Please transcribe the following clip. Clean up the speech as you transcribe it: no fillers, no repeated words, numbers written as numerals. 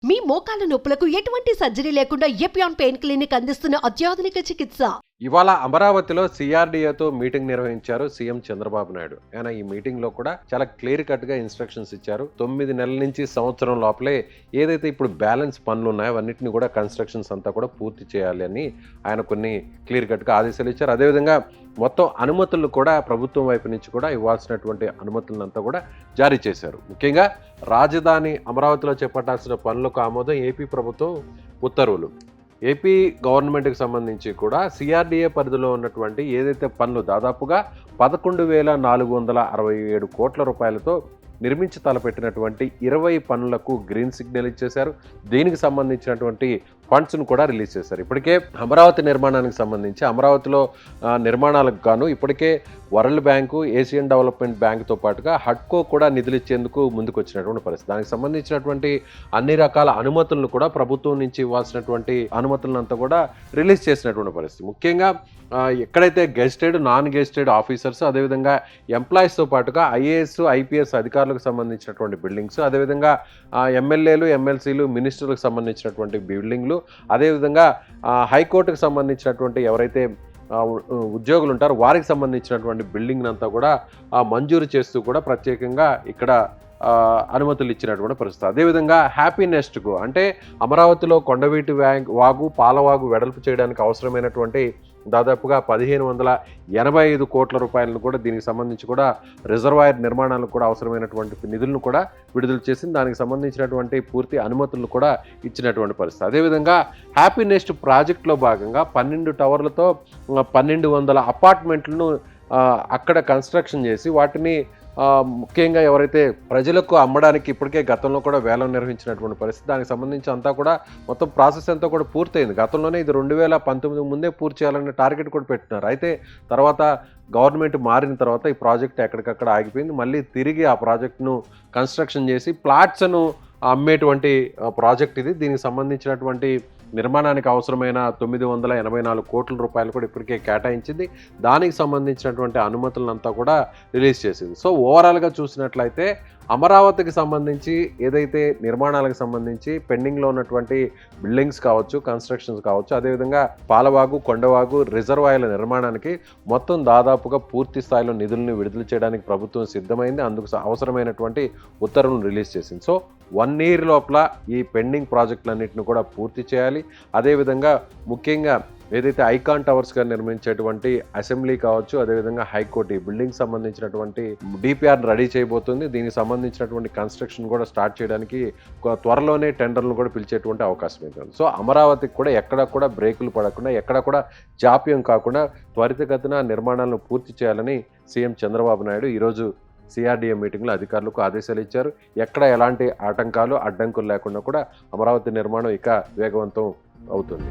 మీ మోకాల నొప్పులకు ఎటువంటి సర్జరీ లేకుండా ఎపియాన్ పెయిన్ క్లినిక్ అందిస్తున్న అత్యాధునిక చికిత్స. ఇవాళ అమరావతిలో సిఆర్డీఏతో మీటింగ్ నిర్వహించారు సీఎం చంద్రబాబు నాయుడు. ఆయన ఈ మీటింగ్ లో కూడా చాలా క్లియర్ కట్ గా ఇన్స్ట్రక్షన్స్ ఇచ్చారు. 9 నెలల నుంచి సంవత్సరం లోపలే ఏదైతే ఇప్పుడు బ్యాలెన్స్ పనులు ఉన్నాయో అవన్నింటినీ కూడా కన్స్ట్రక్షన్స్ అంతా కూడా పూర్తి చేయాలి అని ఆయన కొన్ని క్లియర్ కట్ గా ఆదేశాలు ఇచ్చారు. అదేవిధంగా మొత్తం అనుమతులు కూడా ప్రభుత్వం వైపు నుంచి కూడా ఇవ్వాల్సినటువంటి అనుమతులంతా కూడా జారీ చేశారు. ముఖ్యంగా రాజధాని అమరావతిలో చేపట్టాల్సిన పనులకు ఆమోదం ఏపీ ప్రభుత్వం ఉత్తర్వులు. ఏపీ గవర్నమెంట్కి సంబంధించి కూడా సిఆర్డీఏ పరిధిలో ఉన్నటువంటి ఏదైతే పనులు దాదాపుగా 11,467 కోట్ల రూపాయలతో నిర్మించి తలపెట్టినటువంటి 20 పనులకు గ్రీన్ సిగ్నల్ ఇచ్చేశారు. దీనికి సంబంధించినటువంటి ఫండ్స్ను కూడా రిలీజ్ చేశారు. ఇప్పటికే అమరావతి నిర్మాణానికి సంబంధించి అమరావతిలో నిర్మాణాలకు గాను ఇప్పటికే వరల్డ్ బ్యాంకు, ఏషియన్ డెవలప్మెంట్ బ్యాంకుతో పాటుగా హడ్కో కూడా నిధులు ఇచ్చేందుకు ముందుకు వచ్చినటువంటి పరిస్థితి. దానికి సంబంధించినటువంటి అన్ని రకాల అనుమతులను కూడా ప్రభుత్వం నుంచి ఇవ్వాల్సినటువంటి అనుమతులంతా కూడా రిలీజ్ చేసినటువంటి పరిస్థితి. ముఖ్యంగా ఎక్కడైతే గెస్టెడ్, నాన్ గెస్టెడ్ ఆఫీసర్స్, అదేవిధంగా ఎంప్లాయీస్తో పాటుగా ఐఏఎస్, ఐపీఎస్ అధికారులకు సంబంధించినటువంటి బిల్డింగ్స్, అదేవిధంగా ఎమ్మెల్యేలు, ఎమ్మెల్సీలు, మినిస్టర్లకు సంబంధించినటువంటి బిల్డింగ్లు, అదేవిధంగా హైకోర్టుకు సంబంధించినటువంటి ఎవరైతే ఉద్యోగులు ఉంటారో వారికి సంబంధించినటువంటి బిల్డింగ్ అంతా కూడా మంజూరు చేస్తూ కూడా ప్రత్యేకంగా ఇక్కడ అనుమతులు ఇచ్చినటువంటి పరిస్థితి. అదేవిధంగా హ్యాపీ నెస్ట్కు అంటే అమరావతిలో కొండవీటి వాగు, పాలవాగు వెడల్పు చేయడానికి అవసరమైనటువంటి దాదాపుగా 1,585 కోట్ల రూపాయలను కూడా దీనికి సంబంధించి కూడా రిజర్వాయర్ నిర్మాణాలకు కూడా అవసరమైనటువంటి నిధులను కూడా విడుదల చేసింది. దానికి సంబంధించినటువంటి పూర్తి అనుమతులను కూడా ఇచ్చినటువంటి పరిస్థితి. అదేవిధంగా హ్యాపీ నెస్ట్ ప్రాజెక్టులో భాగంగా 12 టవర్లతో 1,200 అపార్ట్మెంట్లను అక్కడ కన్స్ట్రక్షన్ చేసి వాటిని ముఖ్యంగా ఎవరైతే ప్రజలకు అమ్మడానికి ఇప్పటికే గతంలో కూడా వేలం నిర్వహించినటువంటి పరిస్థితి. దానికి సంబంధించి అంతా కూడా మొత్తం ప్రాసెస్ అంతా కూడా పూర్తయింది. గతంలోనే ఇది 2019 ముందే పూర్తి చేయాలనే టార్గెట్ కూడా పెట్టినారు. అయితే తర్వాత గవర్నమెంట్ మారిన తర్వాత ఈ ప్రాజెక్ట్ ఎక్కడికక్కడ ఆగిపోయింది. మళ్ళీ తిరిగి ఆ ప్రాజెక్టును కన్స్ట్రక్షన్ చేసి ప్లాట్స్ను అమ్మేటువంటి ప్రాజెక్ట్ ఇది. దీనికి సంబంధించినటువంటి నిర్మాణానికి అవసరమైన 984 కోట్ల రూపాయలు కూడా ఇప్పటికే కేటాయించింది. దానికి సంబంధించినటువంటి అనుమతులంతా కూడా రిలీజ్ చేసింది. సో ఓవరాల్గా చూసినట్లయితే అమరావతికి సంబంధించి ఏదైతే నిర్మాణాలకు సంబంధించి పెండింగ్లో ఉన్నటువంటి బిల్డింగ్స్ కావచ్చు, కన్స్ట్రక్షన్స్ కావచ్చు, అదేవిధంగా పాలవాగు, కొండవాగు రిజర్వాయర్ల నిర్మాణానికి మొత్తం దాదాపుగా పూర్తి స్థాయిలో నిధులను విడుదల చేయడానికి ప్రభుత్వం సిద్ధమైంది. అందుకు అవసరమైనటువంటి ఉత్తర్వులను రిలీజ్ చేసింది. సో 1 ఇయర్ లోపల ఈ పెండింగ్ ప్రాజెక్టులన్నింటిని కూడా పూర్తి చేయాలి. అదేవిధంగా ముఖ్యంగా ఏదైతే ఐకాన్ టవర్స్గా నిర్మించేటువంటి అసెంబ్లీ కావచ్చు, అదేవిధంగా హైకోర్టు ఈ బిల్డింగ్ సంబంధించినటువంటి డిపిఆర్ రెడీ చేయబోతుంది. దీనికి సంబంధించినటువంటి కన్స్ట్రక్షన్ కూడా స్టార్ట్ చేయడానికి త్వరలోనే టెండర్లు కూడా పిలిచేటువంటి అవకాశం ఉంది. సో అమరావతికి కూడా ఎక్కడ కూడా బ్రేకులు పడకుండా, ఎక్కడ కూడా జాప్యం కాకుండా త్వరితగతిన నిర్మాణాలను పూర్తి చేయాలని సీఎం చంద్రబాబు నాయుడు ఈరోజు సిఆర్డీఏ మీటింగ్లో అధికారులకు ఆదేశాలు ఇచ్చారు. ఎక్కడ ఎలాంటి ఆటంకాలు, అడ్డంకులు లేకుండా కూడా అమరావతి నిర్మాణం ఇక వేగవంతం అవుతుంది.